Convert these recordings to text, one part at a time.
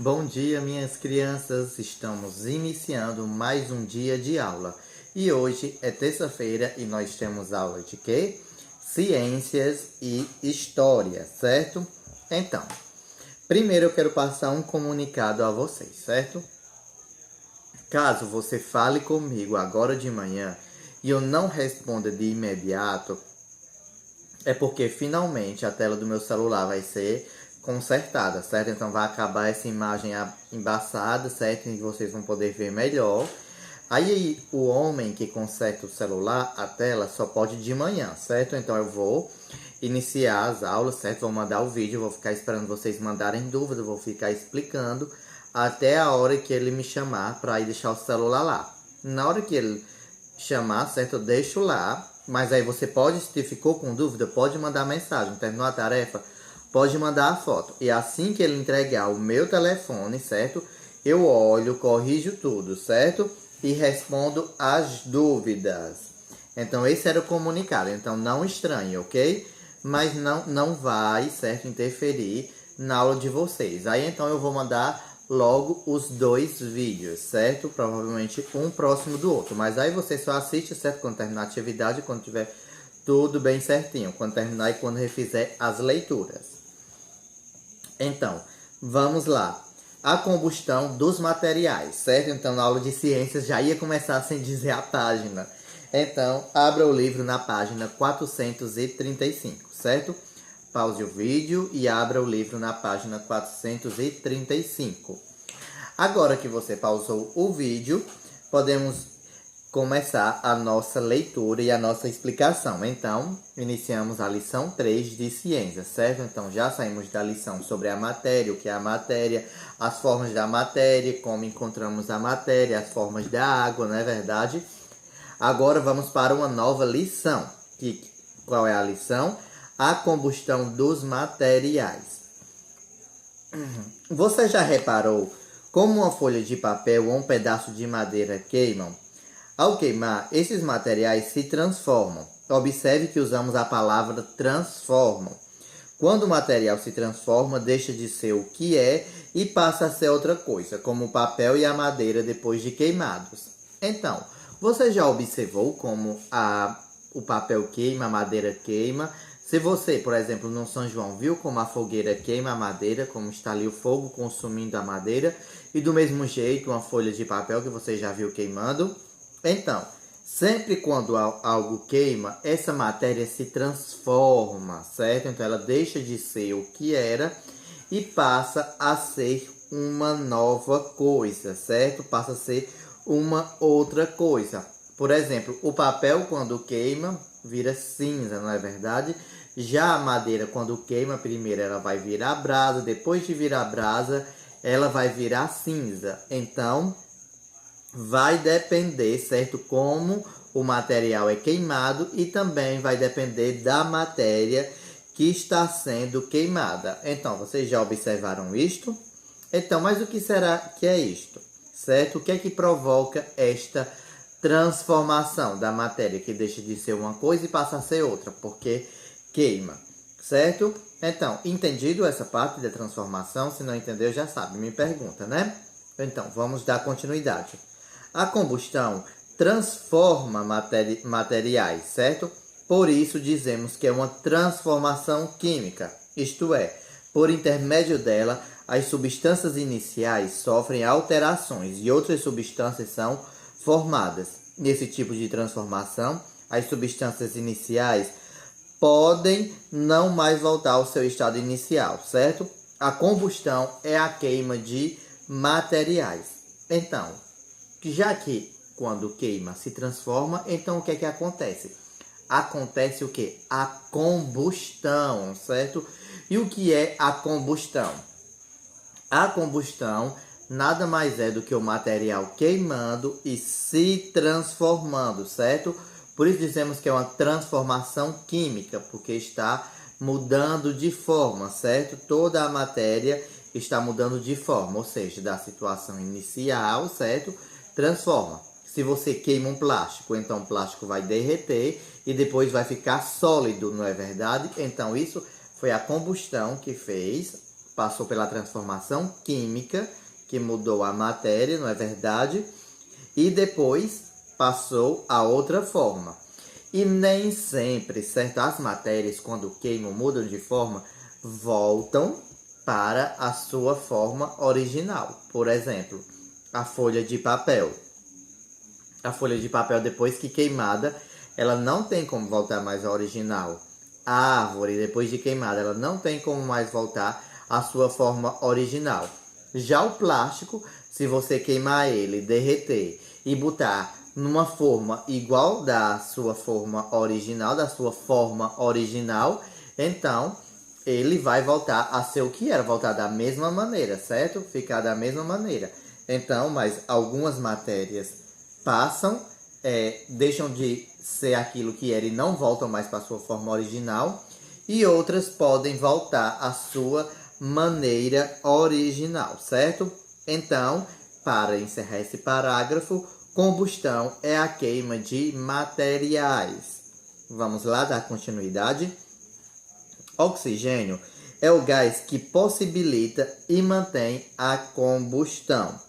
Bom dia, minhas crianças. Estamos iniciando mais um dia de aula. E hoje é terça-feira e nós temos aula de quê? Ciências e História, certo? Então, primeiro eu quero passar um comunicado a vocês, certo? Caso você fale comigo agora de manhã e eu não responda de imediato, é porque finalmente a tela do meu celular vai ser consertada, certo? Então vai acabar essa imagem embaçada, certo? E vocês vão poder ver melhor. Aí o homem que conserta o celular, a tela, só pode de manhã, certo? Então eu vou iniciar as aulas, certo? Vou mandar o vídeo, vou ficar esperando vocês mandarem dúvida, vou ficar explicando até a hora que ele me chamar para ir deixar o celular lá. Na hora que ele chamar, certo? Eu deixo lá, mas aí você pode, se ficou com dúvida, pode mandar mensagem. Terminou a tarefa, pode mandar a foto. E assim que ele entregar o meu telefone, certo? Eu olho, corrijo tudo, certo? E respondo as dúvidas. Então esse era o comunicado. Então não estranhe, ok? Mas não vai, certo, interferir na aula de vocês. Aí então eu vou mandar logo os dois vídeos, certo? Provavelmente um próximo do outro. Mas aí você só assiste, certo? Quando terminar a atividade, quando tiver tudo bem certinho. Quando terminar e quando refizer as leituras. Então, vamos lá. A combustão dos materiais, certo? Então, na aula de ciências já ia começar sem dizer a página. Então, abra o livro na página 435, certo? Pause o vídeo e abra o livro na página 435. Agora que você pausou o vídeo, podemos começar a nossa leitura e a nossa explicação. Então, iniciamos a lição 3 de ciências, certo? Então, já saímos da lição sobre a matéria, o que é a matéria, as formas da matéria, como encontramos a matéria, as formas da água, não é verdade? Agora vamos para uma nova lição. Qual é a lição? A combustão dos materiais. Você já reparou como uma folha de papel ou um pedaço de madeira queimam? Ao queimar, esses materiais se transformam. Observe que usamos a palavra transformam. Quando o material se transforma, deixa de ser o que é e passa a ser outra coisa, como o papel e a madeira depois de queimados. Então, você já observou como o papel queima, a madeira queima? Se você, por exemplo, no São João, viu como a fogueira queima a madeira, como está ali o fogo consumindo a madeira, e do mesmo jeito uma folha de papel que você já viu queimando? Então, sempre quando algo queima, essa matéria se transforma, certo? Então ela deixa de ser o que era e passa a ser uma nova coisa, certo? Passa a ser uma outra coisa. Por exemplo, o papel quando queima vira cinza, não é verdade? Já a madeira quando queima, primeiro ela vai virar brasa, depois de virar brasa, ela vai virar cinza. Então, vai depender, certo? Como o material é queimado e também vai depender da matéria que está sendo queimada. Então, vocês já observaram isto? Então, mas o que será que é isto? Certo? O que é que provoca esta transformação da matéria, que deixa de ser uma coisa e passa a ser outra, porque queima, certo? Então, entendido essa parte da transformação? Se não entendeu, já sabe, me pergunta, né? Então, vamos dar continuidade. A combustão transforma materiais, certo? Por isso dizemos que é uma transformação química, isto é, por intermédio dela, as substâncias iniciais sofrem alterações e outras substâncias são formadas. Nesse tipo de transformação, as substâncias iniciais podem não mais voltar ao seu estado inicial, certo? A combustão é a queima de materiais. Então, já que quando queima se transforma, então o que é que acontece? Acontece o que? A combustão, certo? E o que é a combustão? A combustão nada mais é do que o material queimando e se transformando, certo? Por isso dizemos que é uma transformação química, porque está mudando de forma, certo? Toda a matéria está mudando de forma, ou seja, da situação inicial, certo? Transforma. Se você queima um plástico, então o plástico vai derreter e depois vai ficar sólido, não é verdade? Então isso foi a combustão que fez passou pela transformação química, que mudou a matéria, não é verdade? E depois passou a outra forma. E nem sempre certas matérias, quando queimam, mudam de forma, voltam para a sua forma original. Por exemplo, a folha de papel. A folha de papel, depois que queimada, ela não tem como voltar mais ao original. A árvore, depois de queimada, ela não tem como mais voltar à sua forma original. Já o plástico, se você queimar ele, derreter e botar numa forma igual da sua forma original, então ele vai voltar a ser o que era, voltar da mesma maneira, certo? Ficar da mesma maneira. Então, mas algumas matérias passam, deixam de ser aquilo que era e não voltam mais para a sua forma original, e outras podem voltar à sua maneira original, certo? Então, para encerrar esse parágrafo, combustão é a queima de materiais. Vamos lá dar continuidade. Oxigênio é o gás que possibilita e mantém a combustão.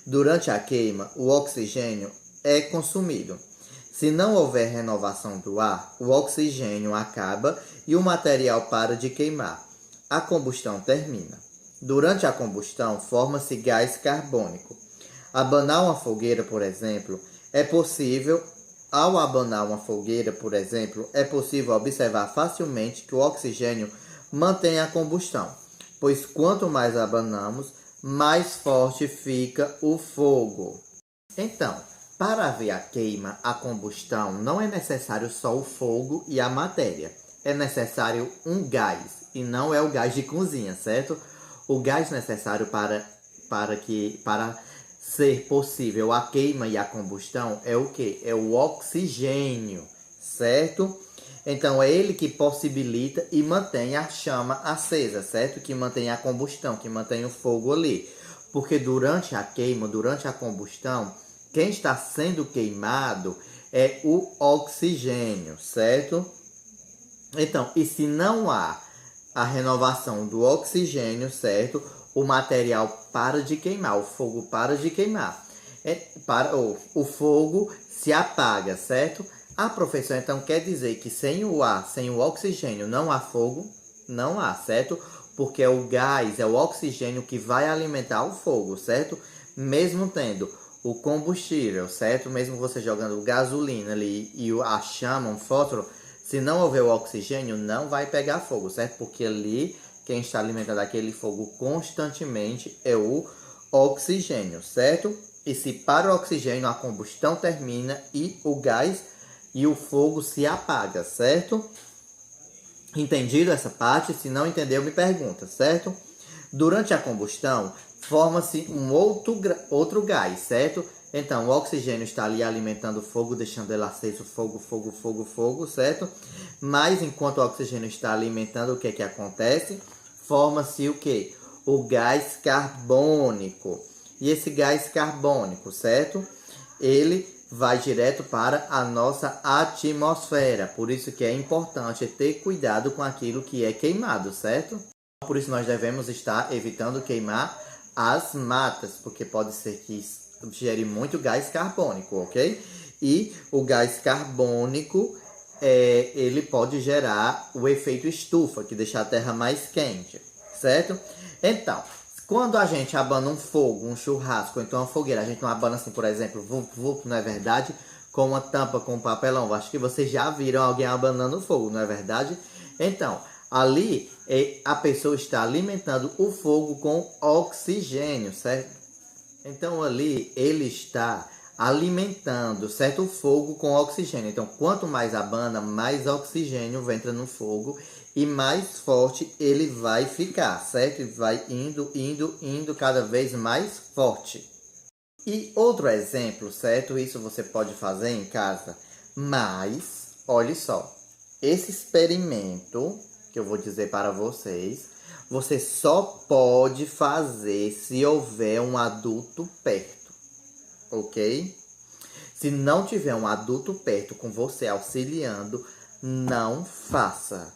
Durante a queima, o oxigênio é consumido. Se não houver renovação do ar, o oxigênio acaba e o material para de queimar. A combustão termina. Durante a combustão, forma-se gás carbônico. Abanar uma fogueira, por exemplo, é possível observar facilmente que o oxigênio mantém a combustão, pois quanto mais abanamos, mais forte fica o fogo. Então, para haver a queima, a combustão, não é necessário só o fogo e a matéria. É necessário um gás, e não é o gás de cozinha, certo? O gás necessário para ser possível a queima e a combustão é o quê? É o oxigênio, certo? Então, é ele que possibilita e mantém a chama acesa, certo? Que mantém a combustão, que mantém o fogo ali. Porque durante a queima, durante a combustão, quem está sendo queimado é o oxigênio, certo? Então, e se não há a renovação do oxigênio, certo? O material para de queimar, o fogo para de queimar. O fogo se apaga, certo? A professora então quer dizer que sem o ar, sem o oxigênio, não há fogo? Não há, certo? Porque é o gás, é o oxigênio que vai alimentar o fogo, certo? Mesmo tendo o combustível, certo? Mesmo você jogando gasolina ali e a chama, um fósforo, se não houver o oxigênio, não vai pegar fogo, certo? Porque ali quem está alimentando aquele fogo constantemente é o oxigênio, certo? E se para o oxigênio a combustão termina e o gás e o fogo se apaga, certo? Entendido essa parte? Se não entendeu, me pergunta, certo? Durante a combustão, forma-se um outro gás, certo? Então, o oxigênio está ali alimentando o fogo, deixando ele aceso, fogo, certo? Mas, enquanto o oxigênio está alimentando, o que é que acontece? Forma-se o quê? O gás carbônico. E esse gás carbônico, certo? Ele vai direto para a nossa atmosfera. Por isso que é importante ter cuidado com aquilo que é queimado, certo? Por isso nós devemos estar evitando queimar as matas, porque pode ser que gere muito gás carbônico, ok? E o gás carbônico, ele pode gerar o efeito estufa, que deixa a terra mais quente, certo? Então, quando a gente abana um fogo, um churrasco, então uma fogueira, a gente não abana assim, por exemplo, não é verdade? Com uma tampa com papelão. Acho que vocês já viram alguém abanando fogo, não é verdade? Então, ali a pessoa está alimentando o fogo com oxigênio, certo? Então ali ele está alimentando, certo, o fogo com oxigênio. Então quanto mais abana, mais oxigênio entra no fogo e mais forte ele vai ficar, certo? E vai indo cada vez mais forte. E outro exemplo, certo? Isso você pode fazer em casa. Mas, olhe só, esse experimento que eu vou dizer para vocês, você só pode fazer se houver um adulto perto, ok? Se não tiver um adulto perto com você auxiliando, não faça,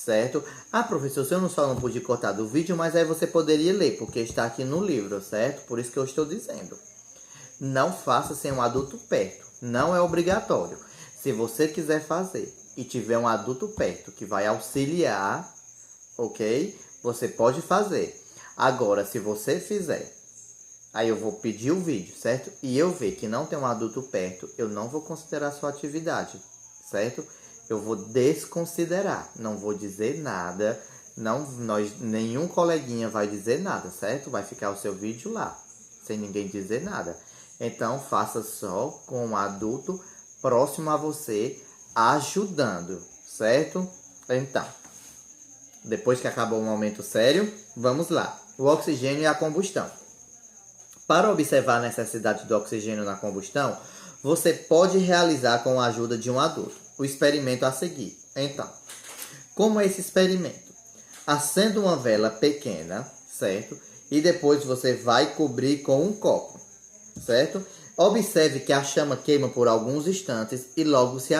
certo? Ah, professor, se eu só não pude cortar do vídeo, mas aí você poderia ler, porque está aqui no livro, certo? Por isso que eu estou dizendo. Não faça sem um adulto perto, não é obrigatório. Se você quiser fazer e tiver um adulto perto que vai auxiliar, ok? Você pode fazer. Agora, se você fizer, aí eu vou pedir o vídeo, certo? E eu ver que não tem um adulto perto, eu não vou considerar sua atividade, certo? Eu vou desconsiderar, não vou dizer nada, nenhum coleguinha vai dizer nada, certo? Vai ficar o seu vídeo lá, sem ninguém dizer nada. Então, faça só com um adulto próximo a você, ajudando, certo? Então, depois que acabou o momento sério, vamos lá. O oxigênio e a combustão. Para observar a necessidade do oxigênio na combustão, você pode realizar com a ajuda de um adulto o experimento a seguir. Então, como é esse experimento? Acenda uma vela pequena, certo? E depois você vai cobrir com um copo, certo? Observe que a chama queima por alguns instantes e logo se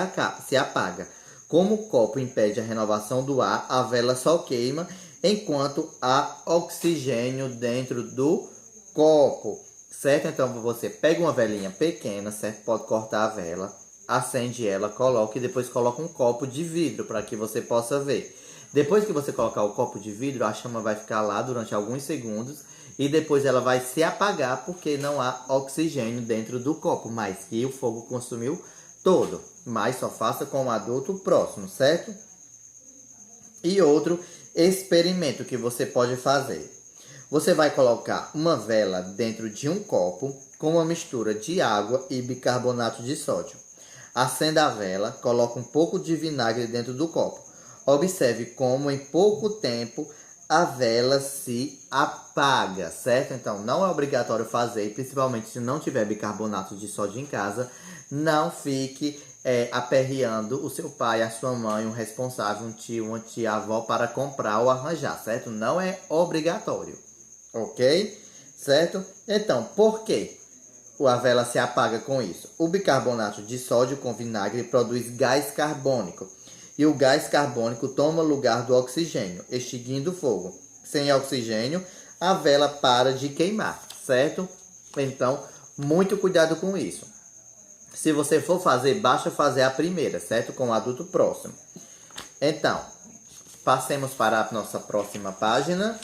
apaga. Como o copo impede a renovação do ar, a vela só queima enquanto há oxigênio dentro do copo, certo? Então você pega uma velinha pequena, certo? Pode cortar a vela, acende ela, coloca e depois coloca um copo de vidro para que você possa ver. Depois que você colocar o copo de vidro, a chama vai ficar lá durante alguns segundos e depois ela vai se apagar porque não há oxigênio dentro do copo, mas que o fogo consumiu todo. Mas só faça com um adulto próximo, certo? E outro experimento que você pode fazer. Você vai colocar uma vela dentro de um copo com uma mistura de água e bicarbonato de sódio. Acenda a vela, coloque um pouco de vinagre dentro do copo. Observe como em pouco tempo a vela se apaga, certo? Então não é obrigatório fazer, principalmente se não tiver bicarbonato de sódio em casa. Não fique aperreando o seu pai, a sua mãe, um responsável, um tio, uma tia, avó para comprar ou arranjar, certo? Não é obrigatório, ok? Certo? Então, por que a vela se apaga com isso? O bicarbonato de sódio com vinagre produz gás carbônico. E o gás carbônico toma lugar do oxigênio, extinguindo o fogo. Sem oxigênio, a vela para de queimar, certo? Então, muito cuidado com isso. Se você for fazer, basta fazer a primeira, certo? Com o adulto próximo. Então, passemos para a nossa próxima página.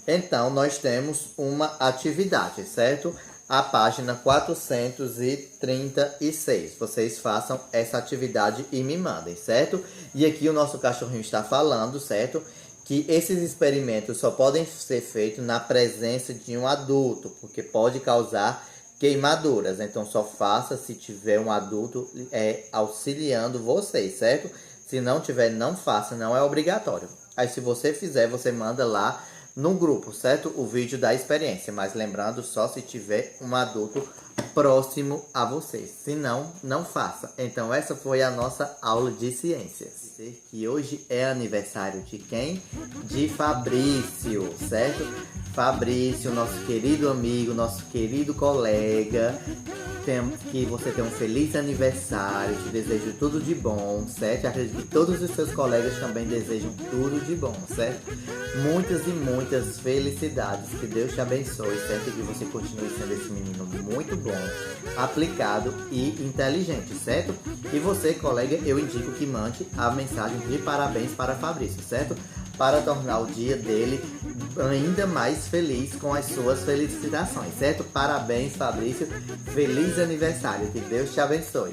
Então, nós temos uma atividade, certo? A página 436. Vocês façam essa atividade e me mandem, certo? E aqui o nosso cachorrinho está falando, certo? Que esses experimentos só podem ser feitos na presença de um adulto, porque pode causar queimaduras. Então, só faça se tiver um adulto auxiliando vocês, certo? Se não tiver, não faça, não é obrigatório. Aí, se você fizer, você manda lá no grupo, certo? O vídeo da experiência, mas lembrando só se tiver um adulto próximo a vocês. Se não, não faça. Então essa foi a nossa aula de ciências. Que hoje é aniversário de quem? De Fabrício, certo? Fabrício, nosso querido amigo, nosso querido colega. Que você tenha um feliz aniversário, te desejo tudo de bom, certo? Acredito que todos os seus colegas também desejam tudo de bom, certo? Muitas e muitas felicidades, que Deus te abençoe, certo? E que você continue sendo esse menino muito bom, aplicado e inteligente, certo? E você, colega, eu indico que mande a mensagem de parabéns para Fabrício, certo? Para tornar o dia dele ainda mais feliz com as suas felicitações, certo? Parabéns, Fabrício. Feliz aniversário. Que Deus te abençoe.